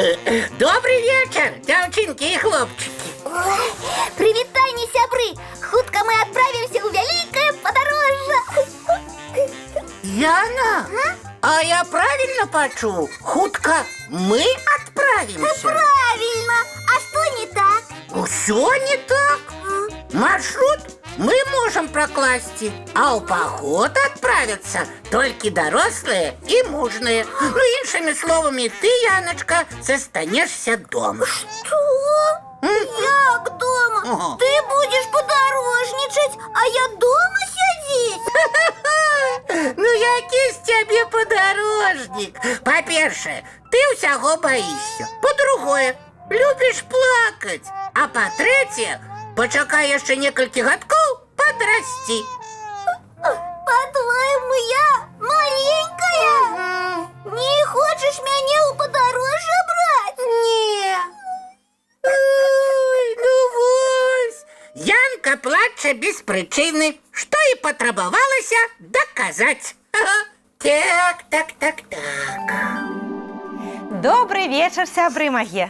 Добрый вечер, девчонки и хлопчики. Привітання, сябры! Хутка мы отправимся ў вялікае падарожжа. Яна, а я правильно почув? Хутка мы отправимся? Правильно! А что не так? Все не так. Маршрут мы можем прокласть, а в поход отправятся только дорослые и мужные. Ну, іншими словами, ты, Яночка, застанешься дома. Что? Як дома? Ага. Ты будешь подорожничать, а я дома сидеть? Ну, який з тебе подорожник? По-перше, ты усяго боишься. По-другое, любишь плакать. А по-третье, почакай еще несколько годков, подрасти. По-твоему, я маленькая? Не хочешь меня у подорожжа брать? Не. Ой, ну вось. Янка плача без причины, что и потребовалось доказать. Так. Добрый вечер, сябры мои.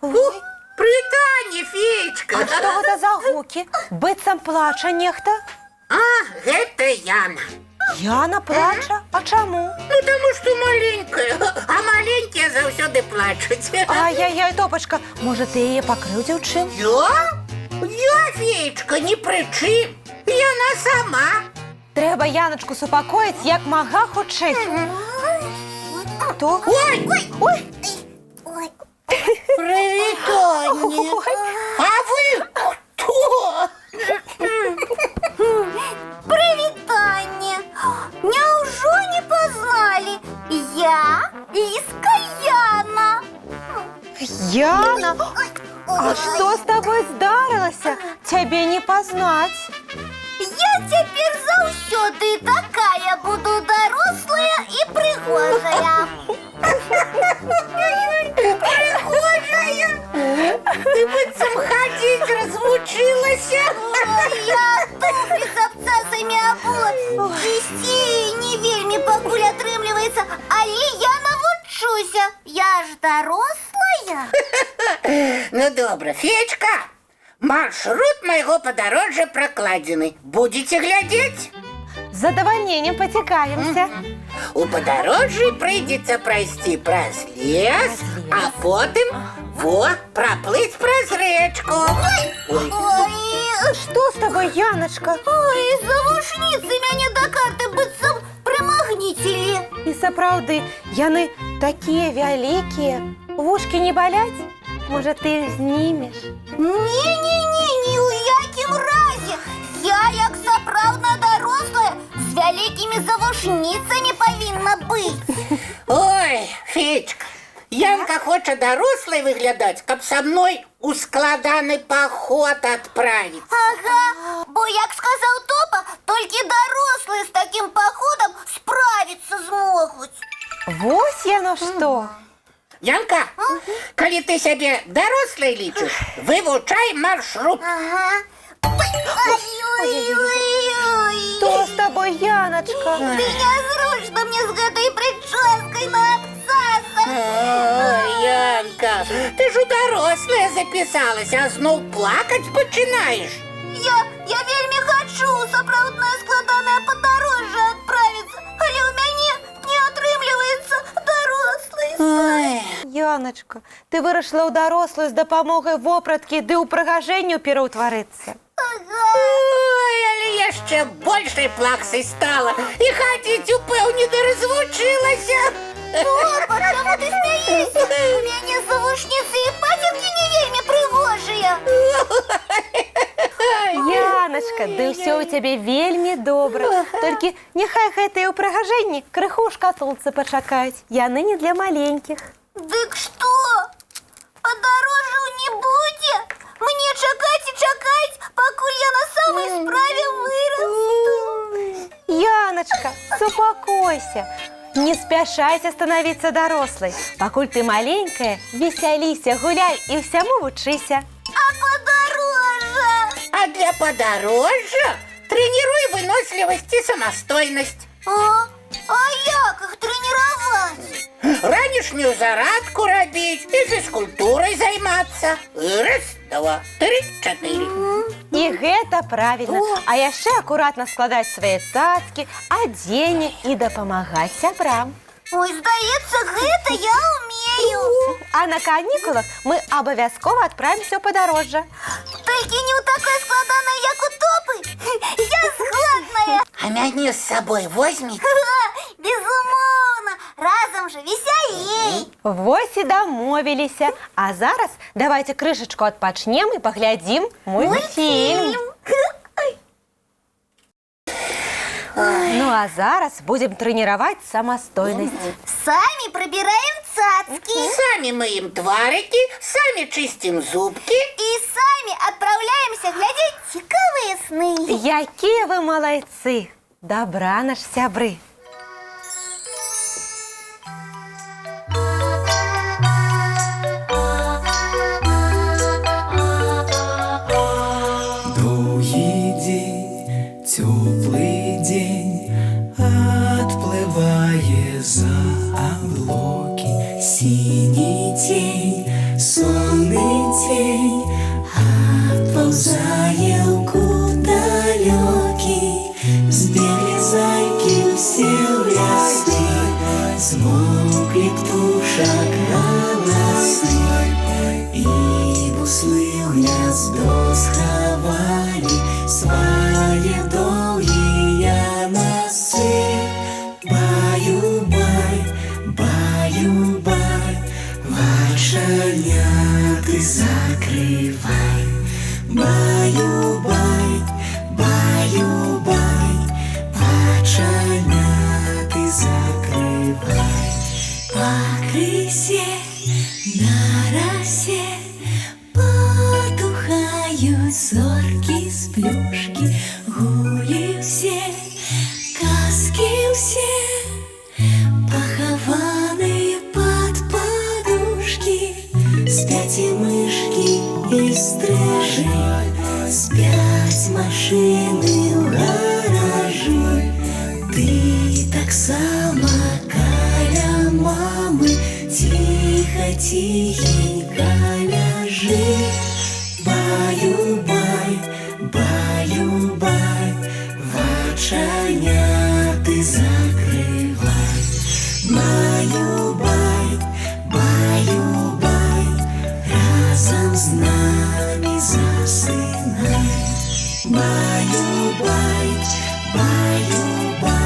Притание, Феечка. А что это за гуки? Быццам плача нехта? Это Яна. Яна плача? А чаму? Ну, тому что маленькая, а маленькие заўсёды плачуць. Ай-яй-яй, топачка, можа, ты яе пакрыўдзіў чым? Я, Феечка, не пры чым. Яна сама. Трэба Яночку супакоіць, як мага хутчэй. Хто? Ой! Ой. Прывітанне. А вы кто? Привітання! Няўжо не пазналі? Я Ліска Яна. Яна? А што з табой здарылася? Цябе не пазнаць. Я цяпер заўсёды такая буду дарослая і прыгожая. Прихожая. Ты быццам ходить разучилась. Я туфлі з абцасамі абула. Ісці не вельмі пакуль атрымліваецца, але я навучуся. Я ж дарослая. Ну, добро, Феечка, маршрут моего подорожжа прокладены. Будете глядеть? З задавальненнем пацікавімся. У подорожжі прийдеться пройти праз лес, а потім проплыть праз речку. Ой. Ой, Што з табой, Яночка? ой, завушніцы мяне да карты быццам прымагніцілі. І сапраўды, яны такія вялікія. Вушкі не баляць? Можа, ты іх знімеш? Не-не-не, ні ў якім разе. Я, як сапраўдна дарослая, з вялікімі завушніцамі павінна быць. Ой, Феечка, Янка хоче дорослой выглядать, каб со мной у складаны поход отправить. Ага, бо, як сказаў Топа, толькі дарослыя з такім паходам справіцца змогуць. Вось яно што. Янка, коли ты себе дорослой лічиш, вывучай маршрут. Ага. Ой-ой-ой. Што з табой, Яночка? Ды нязручна мне з гэтай прычоскай на абцасах. Ой, Янка, ты ж у дорослая записалась, а зноў плакать починаешь. Я вельмі хачу ў сапраўднае складанае падарожжа адправіцца, але ў мяне не атрымліваецца дарослай. Ой. Яночка, ты вырашыла ў дарослую з дапамогай вопраткі ды ўпрыгажэнню пераўтварыцца. Ой, але яшчэ большай плаксай стала і хадзіць упэўнена развучылася. Топа, чаму ты смяешся? У мяне завушніцы і пацеркі не вельмі прыгожыя. Яночка, ды ўсё ў цябе вельмі добра. Толькі няхай гэтыя ўпрыгажэнні крыху ў шкатулцы пачакаюць. Яны не для маленькіх. Дык што? Падарожжаў не будзе? Мне чакаць і чакаць, пакуль я на самай справе вырасту. Яночка, супакойся. Не спяшайся становіцца дарослай. Пакуль ты маленькая, весяліся, гуляй і ўсяму вучыся. А падарожжа? А для подорожжа тренируй выносливость и самостоятельность. А як іх трэніраваць? ранішнюю зарадку робіць і фізкультурай займацца. Раз, два, три, чатыры. І гэта правільна. А яшчэ акуратна складаць свае цацкі, адзенне і дапамагаць сябрам. Ой, здаецца, гэта я умею. А на канікулах мы абавязкова адправімся ў падарожжа. Толькі не ў такой складанай, як у топы. Я згодная. А мяне з сабой возьмеце? Безумоўна, разам же весялей. Вось і дамовіліся. А зараз давайте крышачку адпачнем і паглядзім мультфільм. Ну а зараз будем трэніраваць самастойнасць. Самі прыбіраем цацкі. Самі мыем тварыкі, самі чысцім зубкі. І самі адпраўляемся глядзець цікавыя сны. Якія вы малайцы! Добра, наш сябры! Доўгі дзень, цёплы дзень, адплывае за аблокі. Сіні цень, сонны цень, адпаўзае ў кут далёкі. Збеглі зайкі ўсе ў ляскі, змоўклі птушак галасы, і буслы ў гняздо схавалі свае доўгія носы. Баю-бай, баю-бай, вачаняты закрывай. Баю-бай, баю-бай, вачаняты закрывай. Пакрысе, на расе потухаюць зоркі з плюшкі. Гулі ўсе, казкі ўсе, пахаваныя пад падушкі. Спяць і мышкі, і стрыжы, спяць машыны ў гаражы. Ты таксама каля мамы ціха-ціхенька ляжы. Баю-бай, баю-бай, вачаняты закрывай. Баю-бай, баю-бай, разам з намі засынай. Баю-бай, баю-бай.